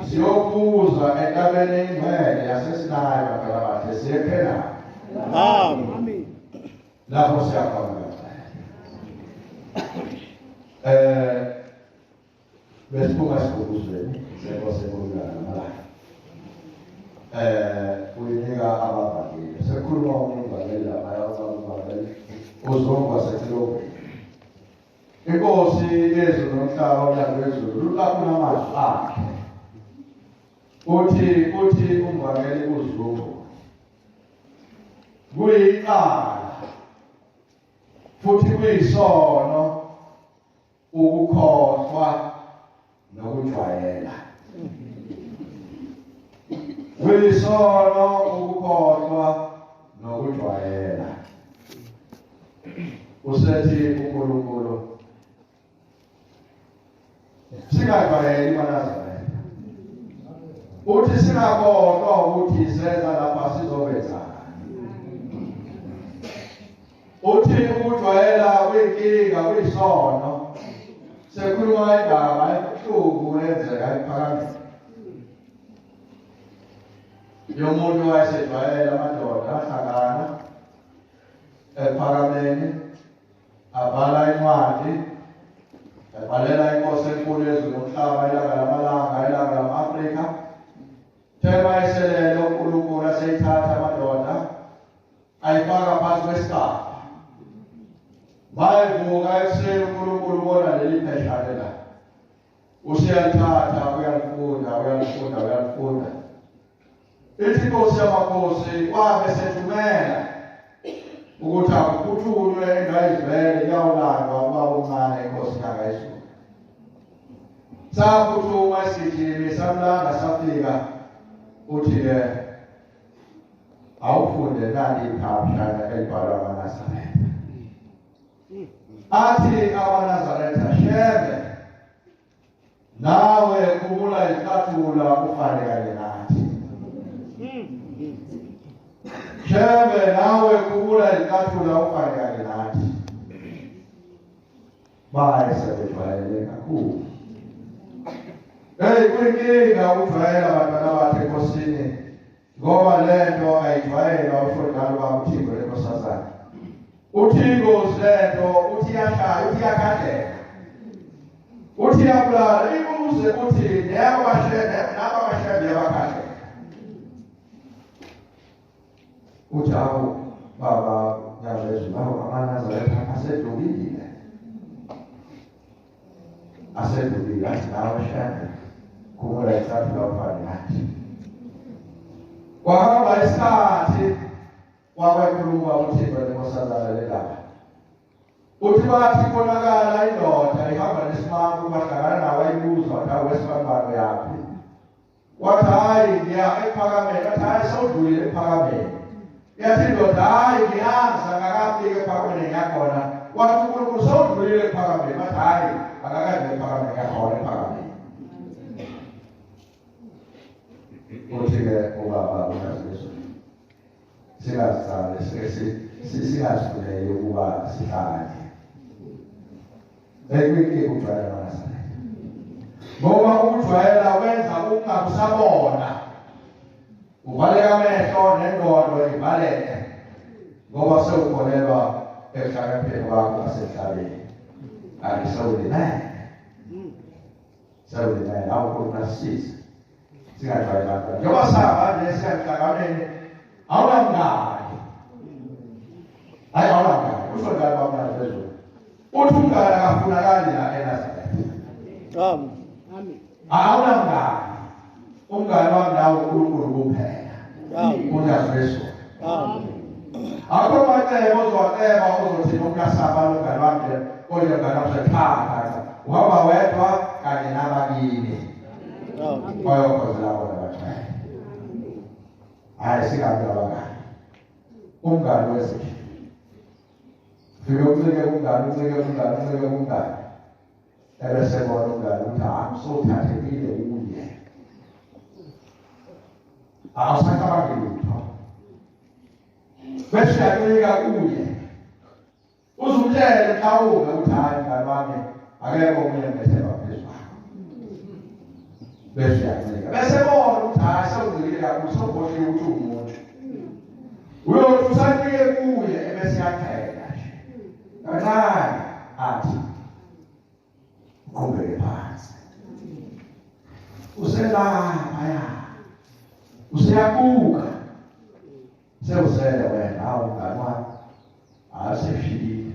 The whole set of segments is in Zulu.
siyokuza entabeni engcwele yaseSinayi bafana bakhe siyekhena. Amen. Lapho siyakhona. Besibuka sikubuzweni senkosi enkulunkulu namalanga. Uyinika abavakeli. Sekhuluma umvakeli lapha abavakeli uzongwa setilobeni. Inkosi yezulu nomhlaba unyaka wezulu lulapho namazwi akhe. Uthi umvakeli uzulu. Kuyiqala futhi kuyisono ukukhohlwa nokujwayela. Kuyisono ukukhohlwa nokujwayela. Usethi uNkulunkulu singajwayeli uNazaretha. Uthi singakhohlwa ukuthi senza lapha sizobenzana. Uthi ukujwayela kuyinkinga kuyisono. Sekhuluma indaba ebuhlungu yenzeka ePhakameni. Yomuntu wayesejwayela amadoda ahlangana ePhakameni abhala incwadi ebhalela inkosi enkulu yezulu nomhlaba ilanga lamalanga ilanga lama-Afrika. Thema eselele uNkulunkulu aseyithatha amadoda ayifaka phansi kwesigaba. Bayivuka ekuseni uNkulunkulu ubona leli pheshana la. Usiyalithatha uyalifunda. Ithi inkosi yamakhosi wabe sethumela ukuthi akuphuthulwe ingayizivele iyawulandwa ubaba omncane inkosi yakayizulu. Saphuthuma isigijimi samlanda safika uthi-ke awufunde nali iphashana elibhalwa amaNazaretha. Athi amaNazaretha shebe nawe khumula izicathulo ufane kanye nathi. Shebe nawe khumula izicathulo ufane kanye nathi. Baye sebejwayele kakhulu. Kuyinkinga ukujwayela abantwana bakhe enkosini ngoba lento ayijwayelwa ushondalo bakuThixo lenkosazana. uThixo lento uthi yashaya uthi yakhandela. Uthi yabulala ibuze uthi neyabashebe nababashebe yabakhandela. Uthi awu baba yabezulu amaNazaretha asedlulile. Asedlulile athi nawe shebe kumula isathu ufane nathi. Kwahamba isikhathi wabayikhuluma uThixo lenkosazana lendaba. Uthi bathi konakala indoda ihamba nesimanga bahlangana nawe ayibuza wathi awesifambano yaphi. Wathi hayi ngiya ePhakameni. Wathi hayi sewudlulile ePhakameni. Yathi indoda hayi ngiyazi akakafika ePhakameni ngiyakhona. Wathi uNkulunkulu sewudlulile ePhakameni. Wathi hayi akakaze ePhakameni ngiyakhona ePhakameni. Uthi-ke ubaba uNazaretha singazisale singazifundele ukuba sihlale. Bekuyinkinga ukujwayela amaNazaretha. Ngoba ukujwayela wenza ungabusabona. Uvaleka amehlo nengqondo ivaleke. Ngoba sewukholelwa ekuhlakanipheni kwakho ngasemhlabeni. Sewulimele. AwuNkulunkulu asisize. Singajwayelanga. Njengoba sihamba nje siyahlangabeni awunamngane. Hayi awunamngane. Usho njalo bamnandi bezulu. Uthi umngane akafunakali la eNazaretha. Amen. Awunamngane. Umngane wami nawe uNkulunkulu kuphela. UNazaretha. Amen. Akho macebo ozowaceba ozothina umnasaba lomngane wami kodwa umngane wami usekhaya. Uhamba wedwa kanye nababili. Bayokhozela bona bathayi. Hayi singabi abangani. Umngane wesizwe. Fike uncike umngane. Ebese bona umngane uthi sowuthathekile kuye. Awusacabangi lutho. Bese uyancika kuye. Uzumtshele mhlawumbe ukuthi hayi mngane wami akekho omunye ngethemba phezu kwakho. bese yancika bese bona ukuthi hayi sawuzikile kakhulu sokhohle ukuthi umuntu uyothi usanike kuye ebese yakhela nje kancane athi uqhubeke phansi uselapha ya usiyabuka sewusele wena awu mngani wami asefike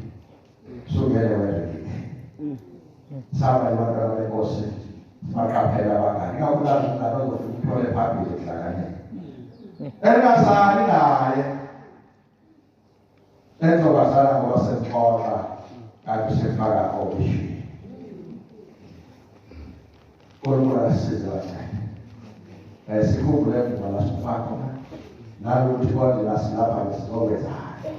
sungele wena saba ibantwana benkosi maqaphela abangani ngakulazi umngane ozofika uthole phambili ekuhlanganeni engazali naye enzokazala ngoba semxoxa kanti sefaka obishini kolula asize kancane sikhumbule emva lasifaka khona nalokuthi kodwa lasilapha sizokwenzayo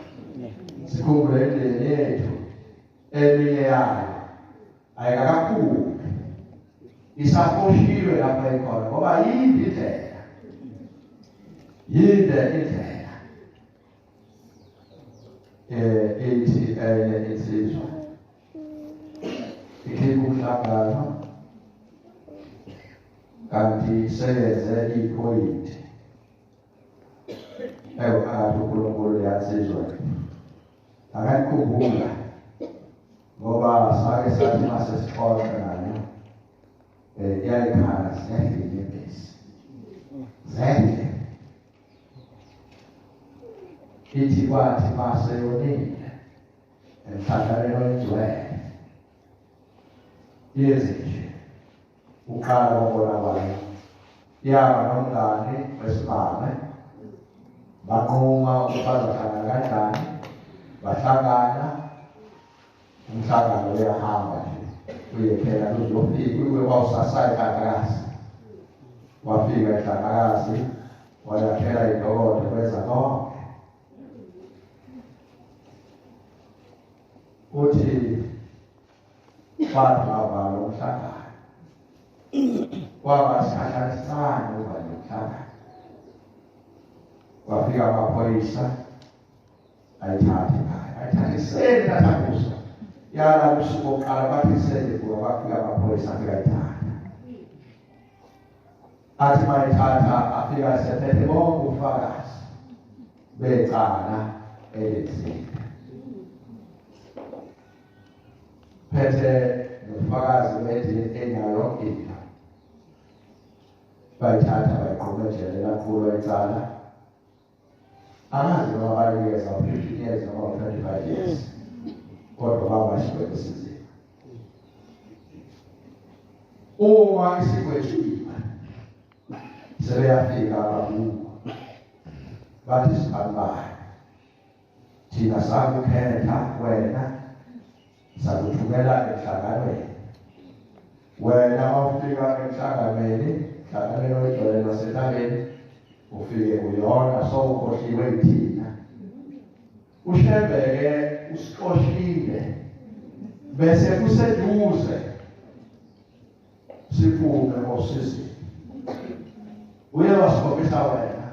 sikhumbule indlela yethu eminye yayo ayikakakhulu isafoshiwe lapha ikhona ngoba yinde indlela ethi insizwa ikhipha umhlangano kanti seyenze iphoyinti phakathi uNkulunkulu yansizwa akayikhumbula ngoba sake sathi mase sixoxa nayo yayikhala zehle inyembezi zehle ithi kwathi mase yonile emhlanganweni oyingcwele yezinje uqala ukubona kwayo yaba nomngane wesimame banquma ukuthi bazohlangana kanjani bahlangana umhlangano uyahamba nje uyephela uzofika uwe wawusasayi kakhakazi wafika ehlangakazi wayakhela idokodo kwenza konke uthi bathi bavala umhlangano kwaba sihlahlasana uba nomhlangano wafika amaphoyisa ayithathisele nathakusa yala usuku oqala bathisele kuba bafika amaphoyisa afika ayithatha athi mayithatha afika sephethe bonke ubufakazi becala elenzile phethe nobufakazi bedini enayo into bayithatha bayiqhubekele kakhulu ayicala amazi wabanikeza 15 years noma 25 years kodwa babashiyekisize uma isigwetshiwe sebeyafika ababuko bathi sibambane thina sakukhetha wena sakuthumela emhlanganweni wena awufika emhlanganweni mhlanganweni oyijwayele nasentabeni ufike uyona sowukhohliwe thina ushebeke usixoshile bese kuseduze siphume ngosisi uye wasikhombisa wena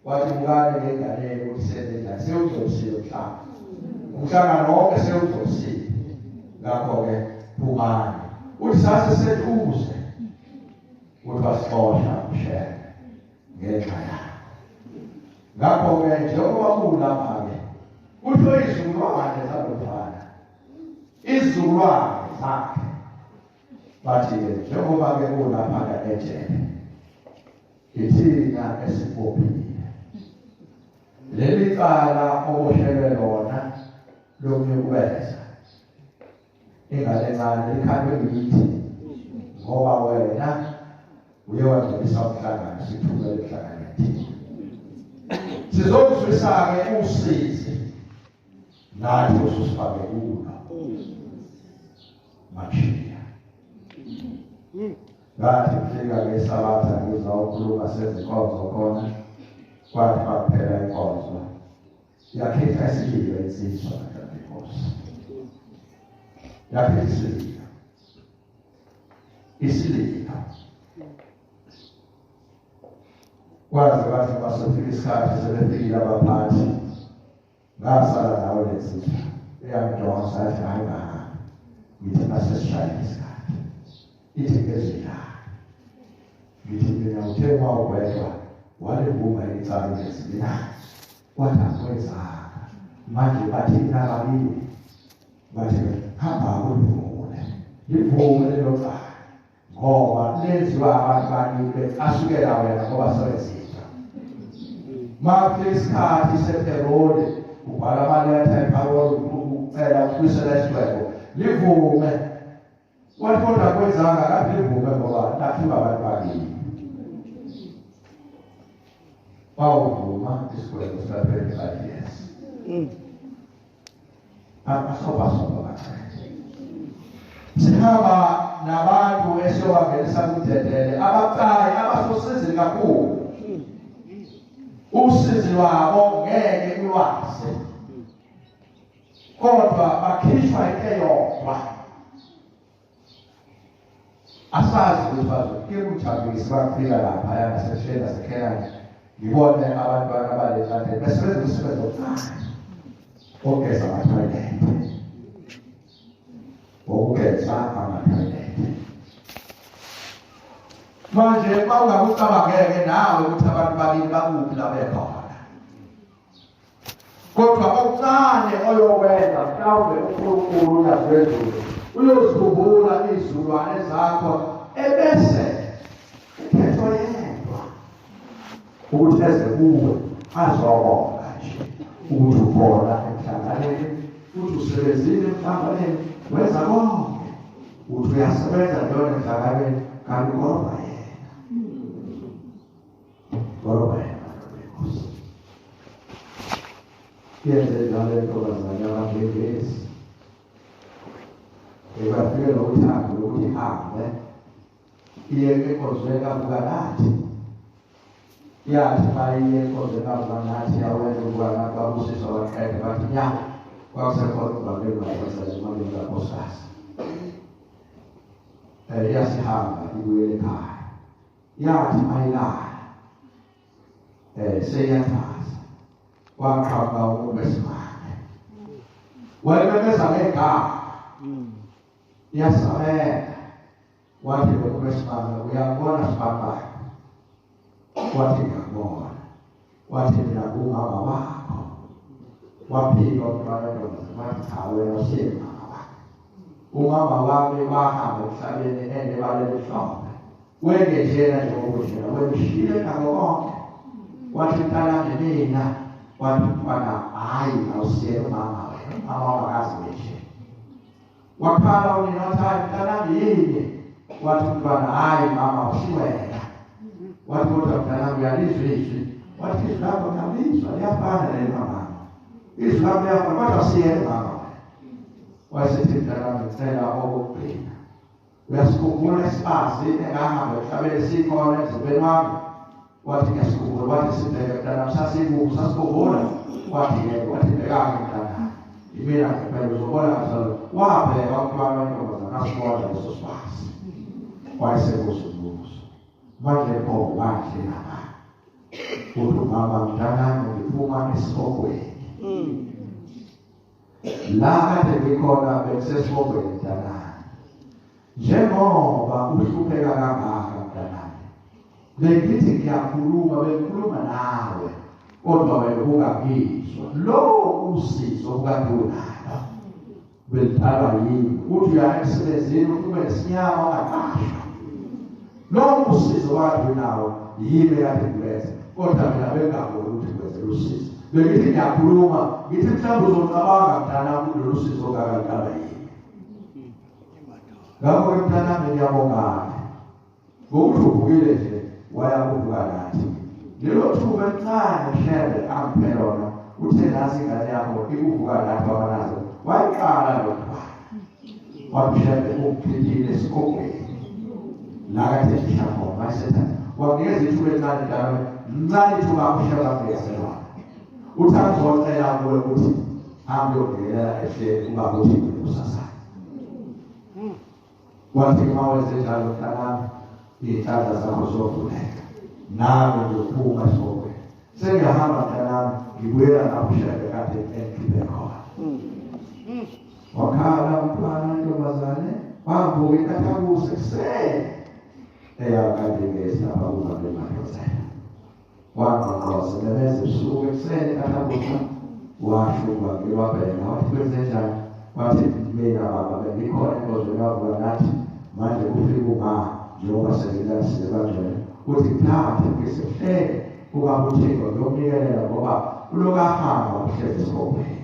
wathi mngane ngenganeni ukuthi senza sewuzosile mhlanga umhlangano wonke sewuzosile ngakho-ke phumani uthi saseseduze uthi wasixosha umshebe ngenxa yakho ngakho-ke njengoba kulapha-ke kuthiwe izizukulwane zalofana izizukulwane zakhe bathi-ke njengoba-ke kulapha-ke ejele ithina esibophile leli cala oboshelwe lona lokunyukubeza ingane encane likhandwe yithi ngoba wena uye wangcolisa umhlangano sithumele emhlanganweni sizokuzwisa-ke usizi nathi ususifake kulo machiya ngathi kufika-ke isabatha ngizwa ukhuluma sezinkonzo khona kwathi bakuphela inkonzo yakhetha isililo insizwa kanti yakhetha isililo kwazi bathi basofika isikhathi sebefikile abaphathi ngasala nawe lensizwa eyamdonsa yathi hayi ngithi nasesishayile isikhathi ithi ngezila ngithi mina uthe mawugwedwa walivuma icala lesibina kwathi akwenzanga manje bathi nakabili bathi hamba kulivule livume lelo cala ngoba lenziwa abantu bakibe asukela wena ngoba sebenzisa mafika isikhathi sePerole ubhala amaletha eParole ucela ukubuyisela isibhebo livume wathi kodwa kwenzanga kathi livume ngoba lafika abantu bakibe bawuvuma isibhebo sika-25 years asobasoba kancane sihamba nabantu esiyowangenisa kudedele abacayi abasosizi kakhulu usizi lwabo ngeke ulwazi kodwa bakhishwa into eyodwa asazi ukuthi bazofike kujabulisa bafika lapha yangasesheni nasekhenani ngibone abantwana balezandleni besebenza umsebenzi omncane ogeza amathoyilethi ukugeza amathoyilethi manje bawungakucabangeke nawe ukuthi abantu babili bakuphi la bekhona kodwa okuncane oyokwenza mhlawumbe uNkulunkulu naphezulu uyozikhumbula izulwane zakho ebese ukhetho yedwa ukuthi eze kuwe azobona nje ukuthi ukhona emhlanganweni futhi usebenzile emhlanganweni wenza konke uthi uyasebenza njalo emhlanganweni kanti kodwa yenze njalo intombazane yabangengezi ebafike nokuthanda lokuthi ihambe iye enkonzweni kaBukanathi yathi uma iye enkonzweni kaBukanathi yawenza uBukanathi babusiswa baqede bathi nya kwakusekhona uvamile bakwenza emalini kankosikazi yasihamba ibuyele ekhaya yathi mayilala seyathaza waqhamuka umuntu wesimame wayememeza ngegama yasamela wathi umuntu wesimame uyabona sibambayo wathi ngiyabona wathi mina umama wakho waphika umntwana wathi cha wena usemama wakho umama wami wahamba emhlabeni enebala elimhlophe wengejena njengokujena wemshile nako konke wathi mntanami mina wathi mfana hayi awusiye umama wena umama wakazi nje wakhala unina wathi hayi mntanami yini wathi mfana hayi mama usiwena wathi kodwa mntanami uyalizwa izwi wathi izwi lakho ngiyalizwa liyafana nelamama izwi lakho liyafana kodwa usiye umama wayesethi mntanami ngicela okokugcina uyasikhumbula isibazi engahamba emhlabeni sikhona emzimbeni wami wathi ngiyasikhumbula wathi sibheke mntanami sasikubo sasikhumbula wathi yebo wathi bhekanga mntanami imina ngempela uzobona kanjalo wabheka umntwana wentombazane asibona leso sibazi wayesebuza umbuzo manje pho wadle lapha uthi mama mntanami ngiphuma esibokweni la kade ngikhona bekusesibokweni mntanami njengoba uhlupheka kangaka mntanami bengithi ngiyakhuluma bengikhuluma nawe kodwa wena ungangizwa lo usizo ukadunalo belithalwa yini uthi uya emsebenzini ufike nesinyama ungaqashwa lo usizo wakadunalo yimi kade kulenza kodwa mina bengaboni ukuthi kwenze usizo bengithi ngiyakhuluma ngithi mhlawumbe uzocabanga mntanami kulolu sizo kakadala yini ngakho mntanami ngiyabongana ngokuthi uvukile nje wayakuvuka nathi lelo thuba elincane shebe amphe lona uthe nasi ingane yakho ikuvuka nathi wabanazo wayiqala lokho wabishebe ukuphilile esikogweni la kade mhlawumbe wayesetha wakunikeza ithuba elincane njalo mncane ithuba akusheba ngeselwa uthi angizocela kuwe ukuthi hambe uyongelela ehleli ungakuthi kusasa wathi uma wenze njalo mntanami iy'thandla zakho zovuleka nami ngizophuma esibokweni sengiyahamba mntanami ngibuyela nakushebe kade engikhiphe khona wakhala umntwana wentombazane wavuka intathakusa ekuseni eyakadingesa ukuba bemadodana waqoqoza bebeze usuku ekuseni kanabusa washuba ngewabheka wathi kwenzenjani wathi mina baba bengikhona enkozweni yavuka nathi manje kufika uma njengoba sengilasize kanjena uthi ngithathe ngisihlele ukaba uthixo ngiyomnikelela ngoba ulokahamba uhlezi esikhopeni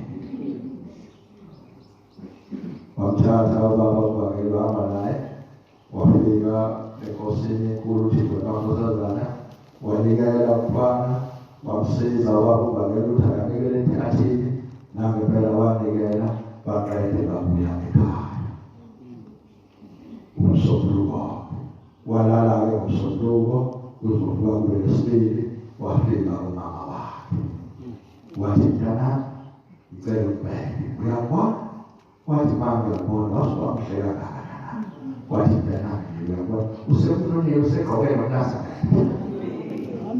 wamthatha ubaba ubangela wahamba naye wafika enkosini enkulu uthixo kankosazana wanikela umfana wamsiza ubaba ubangela ukuthi akanikele emkhathini nangempela wanikela baqede babuya ekhaya umsombuluko walala-ke ngomsombuluko uzovuka kube lesibili wafika umama wakhe wathi mntanami ngicela ukubheke uyabona wathi mama ngiyabona wasuwamhlela kangakanani wathi mntanami uyabona usekulunile usegqoke nonasa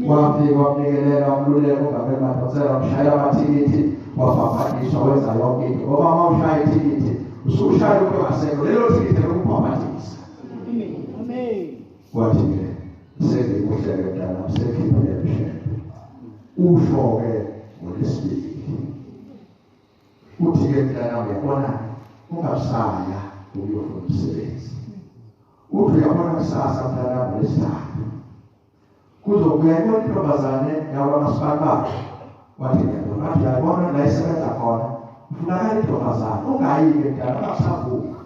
wafika wamnikelela wamluleka ungabe madonsela wamshaya amathikithi wafafakisha wenza yonke into ngoba uma ushaya ithikithi usushaya ukho ngasekho lelo thikithi lokubhabathisa wathi-ke sengikuhleke mntanami sekhiphile emshebe usho-ke ngolesibili uthi-ke mntanami uyabona ungabusaya ukuyofuna umsebenzi uthi uyabona kusasa mntanami ngolesithathu kuzobuya ibona intombazane yakwamasipala wathi ngiyabona wathi uyayibona la isebenza khona ufunakala intombazane ungayi-ke mntana ungasavuka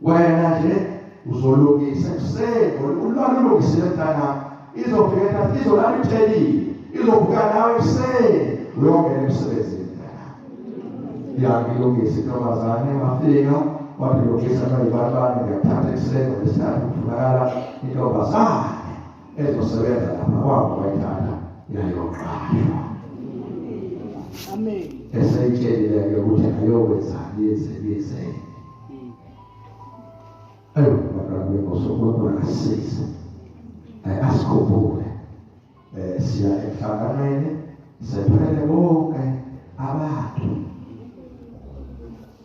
wena nje uzolungisa ekuseni ulwalulungisile mntanami izofika entathu izolala ithelile izovuka nawe ekuseni uyongena emsebenzini mntanami yakilungisa intombazane wafika wathi lungisa noyibalibane ngiyakuthatha ekuseni ngolesithathu kufunakala intombazane ezosebenza lapha kwabo wayithatha yayoqashwa Amen. eseyitshelile-ke ukuthi ayokwenza lize bakakwengosokodwa asisize asikhumbule siya emhlanganweni sethwele bonke abantu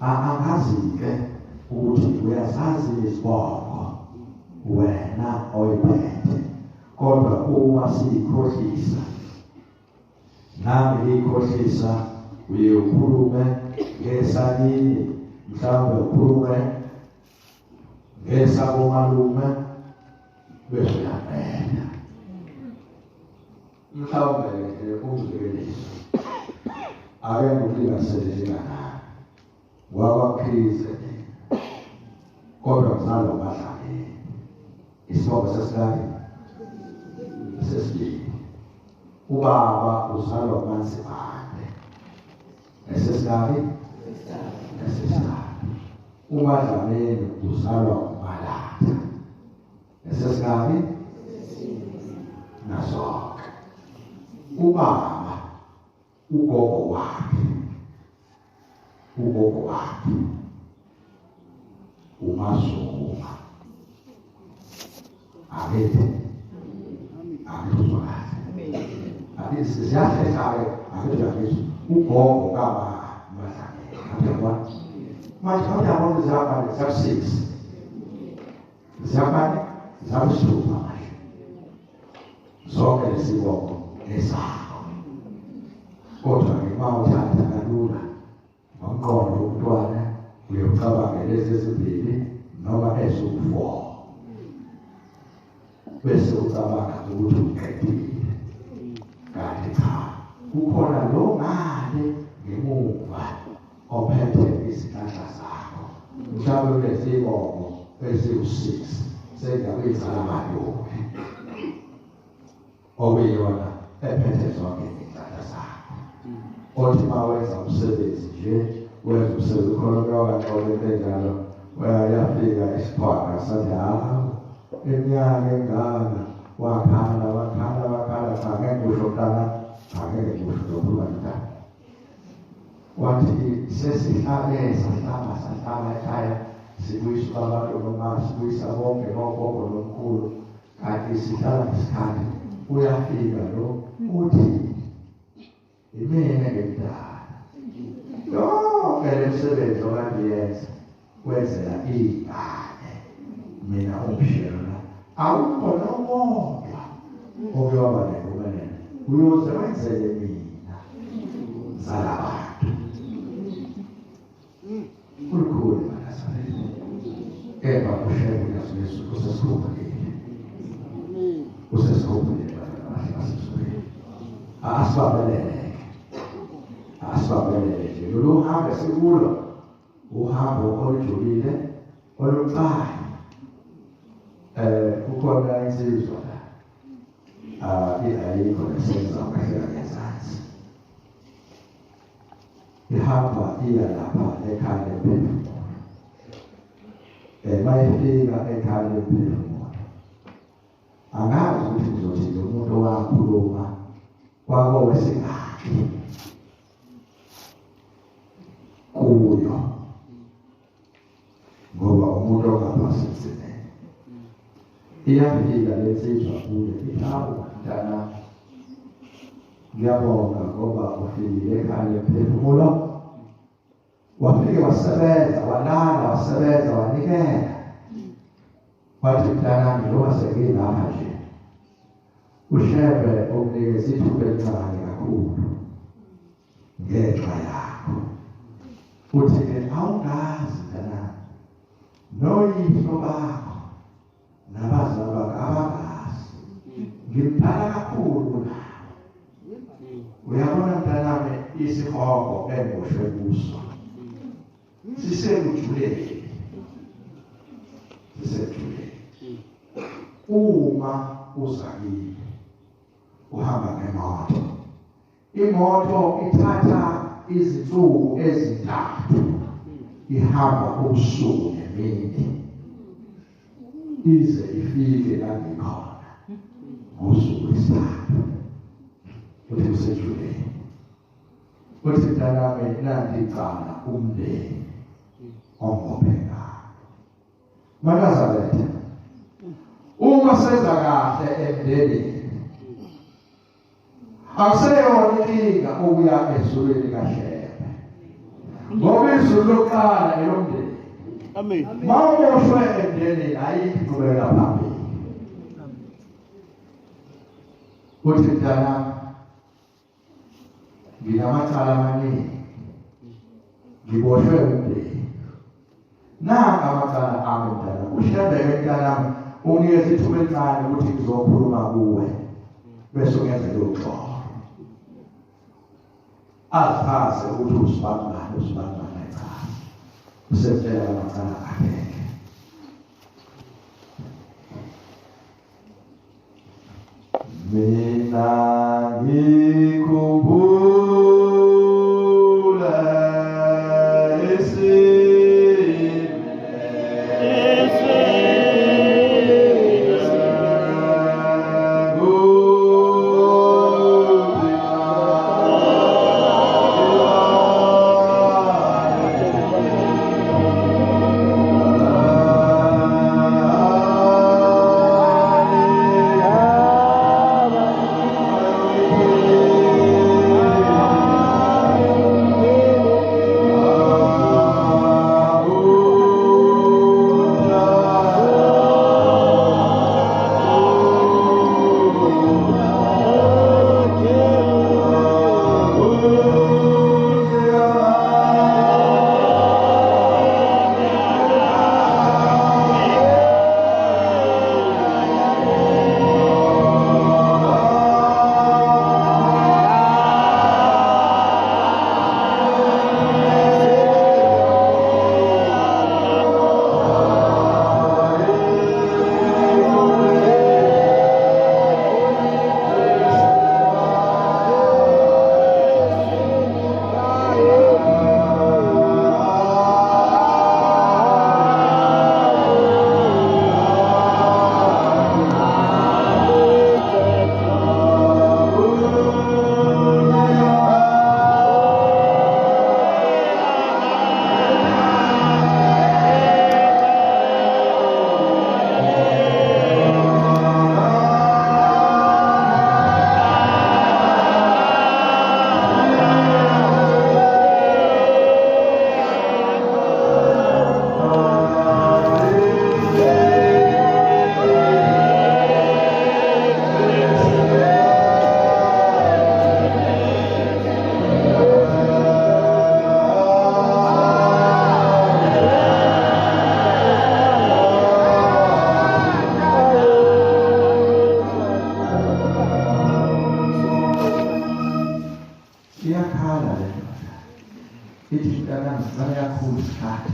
angazi-ke ukuthi uyazazi izibongo wena oyiphethe kodwa uma siyikhohlisa nami ngiyikhohlisa uye ukhulume ngesalini mhlawumbe ukhulume ngesakomalume bese uyabheka mhlawumbe umzekeliso ake ngikulinganiselelekana wakwakhize kodwa kuzalwa badlali isibongo sesikali sesibili ubaba uzalwa kumanzimane esesikabi uMadlamini uzalwa uMalatha esesikabi nasoke ubaba ugogo wakhe uMazuma akethe akuzwakala siyahlehlake akuzwakala ugogo kama Madlamini manje abantwana ziyabani zaku-6 ziyabani zaku-6 manje zonke lesibongo esakho kodwa-ke uma uthatha kalula ngomqondo womntwana uyocabanga lezi ezimbili noma eziwu-4 bese ucabanga ukuthi uqedile kanti cha kukhona lo ngale ngemuva ophethe izithandla zakho mhlawumbe kulezibongo eziwu-6 sengiyakuyizala malume okuyiyona ephethe zonke izithandla zakho othi uma wenza umsebenzi nje wenza umsebenzi ukholomoka kanqobe enjalo yafika isiphanga sathi iminyaka engaka wakhala cha ngeke kusho mntana angeke kusho lokuba mntana wathi sesihlabe sahlaba ekhaya sibuyisa abantu noma sibuyisa bonke nogogo nomkhulu kanti sihlala ngesikhathi uyafika lo uthi imina ngedala yonke le msebenzi okandiyenza wenzela iy'ngane mina umshela awukho nowodwa oke waba nempumelelo uyoze wenzele mina zalabantu ukhulu manasane eba kushayela Yesu usesikuphile usesikuphile asibabelele nje lo hamba sikulo uhambo olujulile olucayi kukhona insizwa ayikho lesenza kahle ngezansi ihamba iya lapha ekhaya lephefumulo mayifika ekhaya lephefumulo angazi ukuthi kuzothi lo muntu owakhuluma kwabo wesingaki kuyo ngoba umuntu ongaphasisene iyafika lensizwa kuyo ihawu mntana ngiyabonga ngoba ufikile ekhaya lephefumulo wafike wasebenza walala wasebenza wanikela wathi mntana njengoba sengilapha nje ushebe ukunikeza ithuba elincane kakhulu ngenxa yakho uthi awungazi mntana noyihlo bakho nabazali bakho abangazi ngimdala kakhulu uyabona mntanami isihogo emboshwe kuso sisejuleni uma uzakile uhamba ngemoto imoto ithatha izinsuku ezintathu ihamba ubusuku nemini ize ifike la ngikhona ngosuku lwesithathu uthi usejuleni uthi mntanami nanti cala umndeni ongopheka makazaletha uma senza kahle emndenini akuseyona inkinga ukuya ezulwini kaHlebe ngoba izulu lokuqala elomndeni amen mawushwe emndenini ayiqhubeka phambili uthi mntana nginamacala amaningi ngiboshwe umndeni nanga amacala ami mntana ushebeke mntanami unikeza ithuba elincane ukuthi ngizokhuluma kuwe bese ungenza lokuxoxa azazi ukuthi usibangane cha usenzela amacala akhe mina ngikhumbula iyamala le ndoda ithi mntanami ngicela kakhulu isikhathi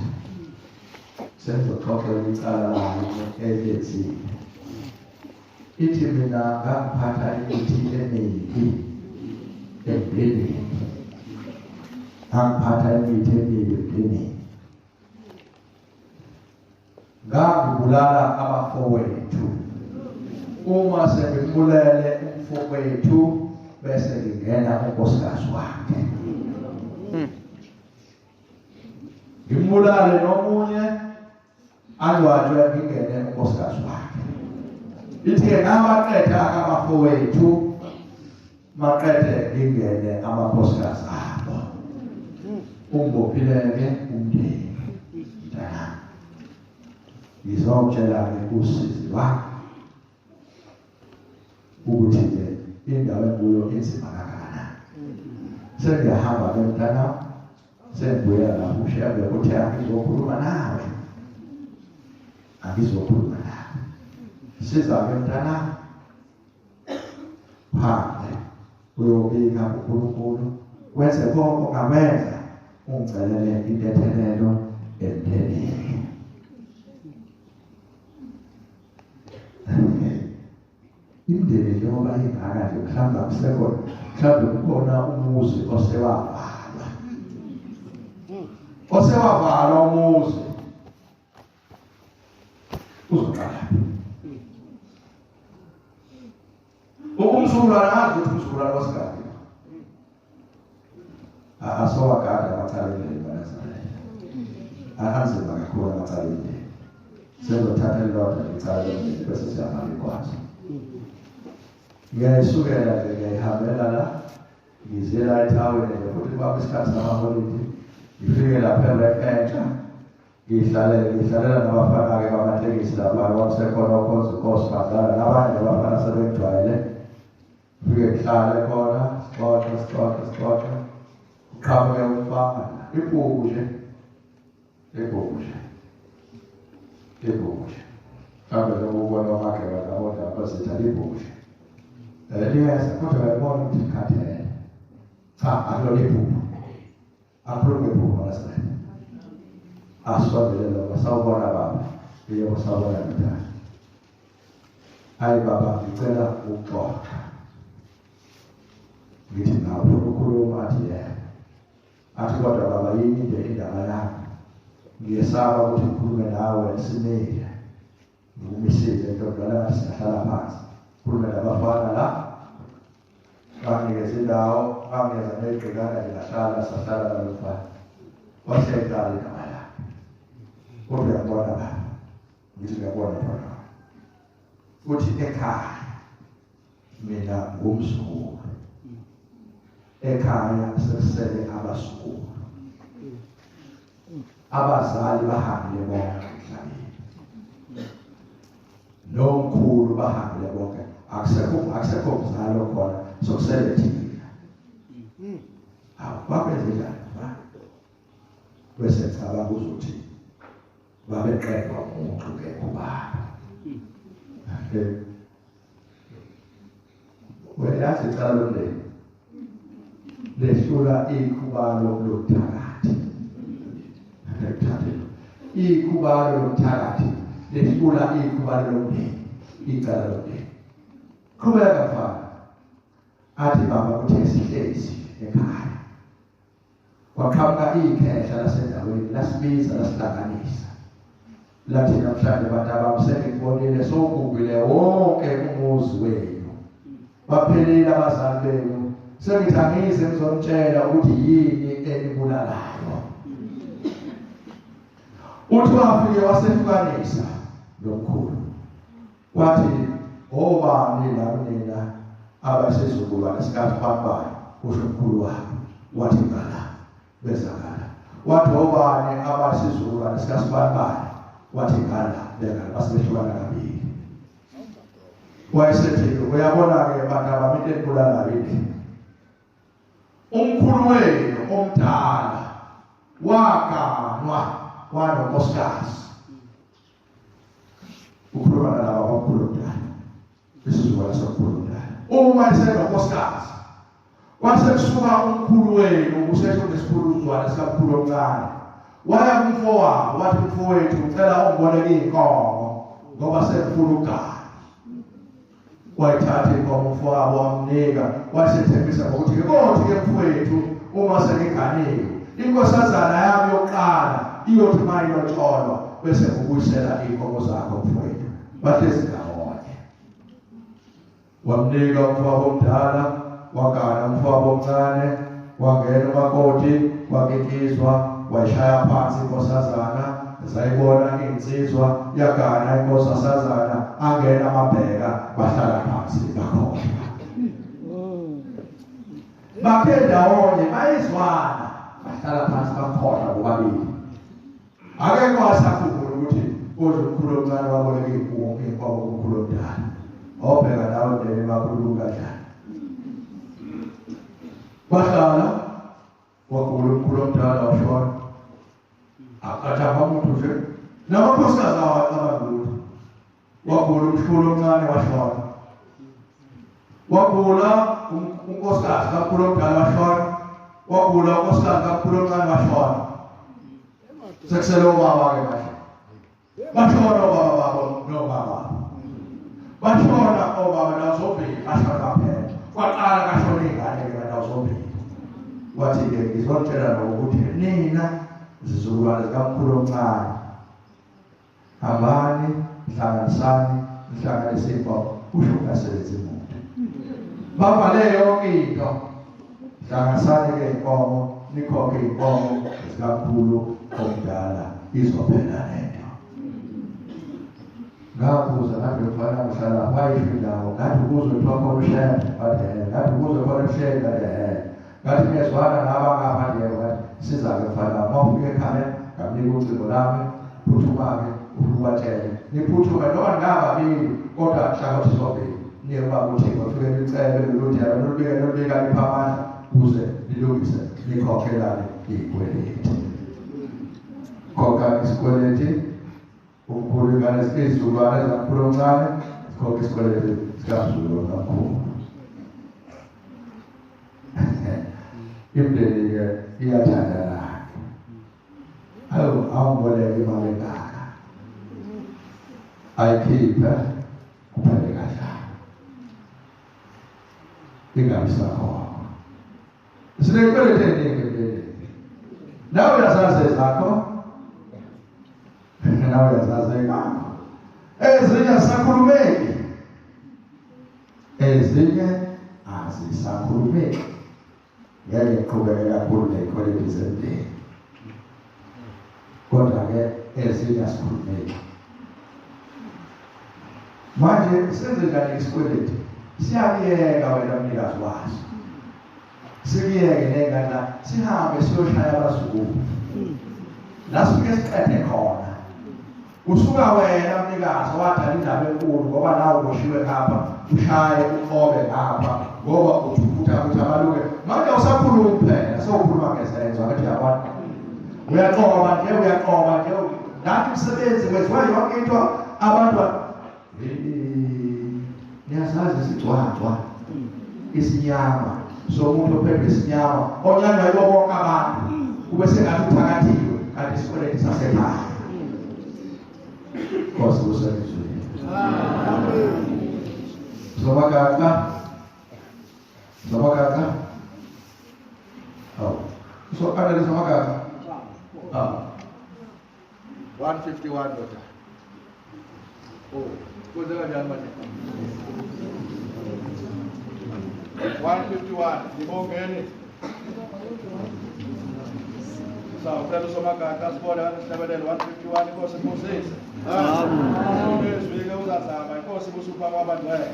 sengizoxoxela icala layo elenzile. Ithi mina ngangiphatha imithi emibi empilweni. Ngangiphatha imithi emibi empilweni. Ngabulala abafowethu. Uma sebembulele umfowethu bese ngingena unkosikazi wakhe. Ngimbulale nomunye alwatshwe ngingene unkosikazi wakhe. Ithi amaqedha abafowethu maqedhe ngingene amankosikazi abo. Ungophileke umndeni. Ngizomtshela-ke usizi wakhe ukuthi indawo enkuyo inzima kangakanani. Sengiyahamba-ke mntana, sengibuya lapho ushebe ukuthi angizokhuluma nawe. Angizokhuluma nawe. Siza-ke mntana phandle uyobika uNkulunkulu wenze konke ongakwenza ungicelele intethelelo emndenini. Imindeni njengoba ingaka nje mhlawumbe akusekhona, mhlawumbe kukhona umuzi osewavalwa umuzi uzoqala. Umzukulwane azi ukuthi umzukulwane wasigadi asowagada amacaleni banazalele ahanzima kakhulu amacaleni. Sezothatha elilodwa licaleni bese siyahamba ikwazi. Ngiyayisukela nje ngiyayihambela la ngizela ethawini nje futhi baba isikhathi samaholide ngifike lapha entsha ngihlalela nabafana-ke bamatekisi lapha kwakusekhona ukhonza inkosi badlala nabanye abafana sebejwayele. Ngifike ngihlale khona sixoxe uqhamuke umfana ibhuku nje mhlawumbe lokubona umakhelwane kodwa abazithatha ibhuku nje. Liyeza kodwa bayibona ukuthi ngikhathele. Cha, akulona iphupho. Akhulume iphupho ngasemini. Asondele lo sawubona baba. Yebo sawubona mntana. Hayi baba ngicela ukuxoxa. Ngithi nawe ukhuluma athi yena. Athi kodwa baba yini nje indaba yakho. Ngiyesaba ukuthi ngikhulume nawe esimile. Ngikumisile ndodana ngathi sihlala phansi. Khulume nabafana la. Banginikeza indawo, banginikeza negcikana ngingahlala sahlala nalomfana. Waseqala indaba yakhe. Kodwa uyabona baba. Ngithi ngiyabona baba. Futhi ekhaya mina ngumzukulu. Ekhaya sesele abasukulu. Abazali bahambile bonke emhlabeni. Nomkhulu bahambile bonke. Akusekho mzalo khona sokusele thina. Babenze njani ba? Bese cabanga ukuthi babeqedwa umuntu ngekubaba. Uyazi icala lomndeni lehlula ikhubalo lokuthakathi. Ikhubalo lokuthakathi lehlula ikhubalo lomndeni. Icala lomndeni. Qhubeka mfana. Athi baba kuthe sihlezi ekhaya. Kwaqhamuka ikhehla lasendaweni lasibiza lasihlanganisa. Lathi namhlanje abantu abamseke kubonile sokubile wonke umuzi wenu. Baphelile abazali benu. Sengithi angize ngizomtshela ukuthi yini enibulalayo. Uthi wafike wasehlukanisa nomkhulu. Wathi obani la kunina abasesizukulwane sikaFabayo kusho umkhulu wabo. Wathi ngala bezakala. Wathi obani abasesizukulwane sikaSibabayo. Wathi ngala bengala basehlukana kabili. Wayesethi uyabona-ke abantu abamile enibulalayo yini. Umkhulu wenu omdala waganwa wanonkosikazi. Ukhuluma nalaba abamkhulu omdala. Isizukulwane somkhulu omdala. Uma esenonkosikazi Kwase kusuka umkhulu wenu usesho nesikhuluzwana sikamkhulu omncane. Waya kumfowabo wathi mfowethu ucela ungiboleke inkomo ngoba sekufuna ugana. Wayithatha inkomo umfowabo wamnika wasethembisa ngokuthi kodwa ke mfowethu uma sengiganile inkosazana yami yokuqala iyothi mayilotholwa bese ngokuyisela inkomo zakho mfowethu. Bahlezi ndawonye. Wamnika umfowabo omdala wagana umfowabo omncane wangena umakoti wakikizwa wayishaya phansi inkosazana zayibona insizwa yagana inkosazana angena amabheka bahlala phansi bakhohlwa. Bakhe ndawonye bayizwana bahlala phansi bakhohlwa bobabili. Ake kwasakhumbula ukuthi umkhulu omncane waboleka inkomo kumkhulu omdala. Obheka nawe ndene makhulu kanjani. Bahlala wakula umkhulu omdala washona. Akathatha umuntu nje namakhosikazi awacabanga. Wakula umkhulu omncane washona. Wakula unkosikazi kakhulu omdala washona. Wakula unkosikazi kakhulu omncane washona. Sekusele ubaba ke manje. Bashona ubaba babo nomama. Bashona obaba nazombili bashona phela. Kwaqala kashona ingane ke nazombili. Wathi ke ngizotshela ukuthi nina zizukulwane zikaMkhulu omncane hambani hlanganisani nhlanganise inkomo kusho ngasebenza umuntu. Babale yonke into hlanganisani ke inkomo nikhokhe inkomo zikaMkhulu omdala izophela nento. Ngabuza ngathi mfana mhlala wayifikayo ngathi kuzothiwa khona ushaya bathe ngathi kuzokhona ushaya ngathi ngezwana nabangapha nje ngathi siza-ke mfana mawufike ekhaya ngamnika ucingo lami phuthuma-ke ubatshele niphuthume noma ningababili kodwa hlangothi zombili niye ubaba uThixo fike nicebe loludaba nolubika lipha amandla ukuze nilungise nikhokhelane iy'kweleti. Khokha isikweleti umkhulu ingane izizukulwane zikaMkhulu omncane sikhokhe isikweleti sikaMzulu kakhulu. Imindeni-ke iyathandana. Awungiboleke imali engaka ayikhiphe kuphele kanjani ingabi sakhona. Siney'kweleti ey'ningi emndenini. Nawe uyazazi ezakho nawe uyazazi engakho. Ezinye azisakhulumeki, ezinye azisakhulumeki. Ngeke ngiqhubeke kakhulu ney'kweleti zemndeni. Kodwa-ke ezinye asikhulumeki. Manje senze njani isikweleti? Siyakuyeka wena mnikazi waso. Sikuyeke ney'ngane sihambe siyoshaya abazukulu. La sifike siqede khona. Usuka wena mnikazi wadala indaba enkulu ngoba nawe uboshiwe ngapha ushaye uqobe ngapha ngoba uthutha abaluke. Manje awusakhulumi phela sewukhuluma ngezenzo ngathi yabantu. Uyaqoba nje nathi umsebenzi kwenziwa yonke into abantu niyazazi isigcwagcwa isinyama somuntu ophethe isinyama onyanywa yibo bonke abantu kube sengathi uthakathiwe kanti isikweleti sasekhaya. Nkosi kusebenzile. Zobakaka. So ada di sama kakak. 151 daughter. Oh, kau jangan macam 151 di bawah ini. So, kita sama kakak sekolah sampai dari 151 kau semua sih. Amin. Sudah kau dah sampai kau semua sumpah apa tu? Amin.